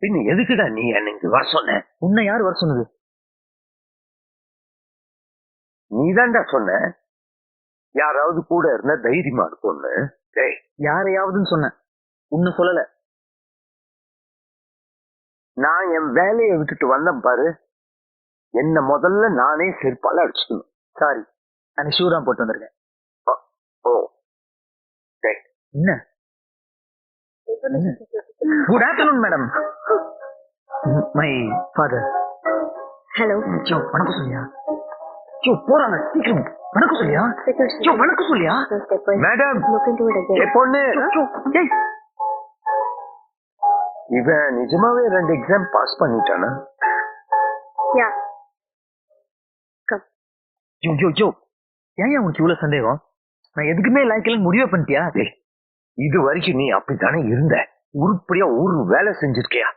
பின்ன எதுக்குடா நீ எனக்கு வர சொன்ன? உன்னை யார் வர சொன்னது? நீதான்டா சொன்ன யாராவது கூட இருந்தா தைரியமா இருக்கும்னு. யாரையாவதுன்னு சொன்ன, உன்னை சொல்லல. நான் என் வேலையை விட்டுட்டு வந்தேன் பாரு, என்ன முதல்ல நானே செருப்பால அடிச்சுக்கணும். சாரி, நான் ஷூ தான் போட்டு வந்திருக்கேன். ஓ என்ன? Good afternoon madam. My father. Hello. Joe வணக்கம் சொல்லியா? ஜோ போறாங்க, சீக்கிரம் வணக்கம் சொல்லியா? ஜோ வணக்கம் சொல்லியா? மேடம் பொண்ணு, இவன் நிஜமாவே 2 எக்ஸாம் பாஸ் பண்ணிட்டானா? ஏன் உனக்கு இவ்வளவு சந்தேகம்? நான் எதுக்குமே லாய்க்கலன்னு முடிவே பண்ணிட்டியா? இது வரைக்கும் நீ அப்படித்தானே இருந்த, உருப்படியா ஒரு வேலை செஞ்சிருக்கியா?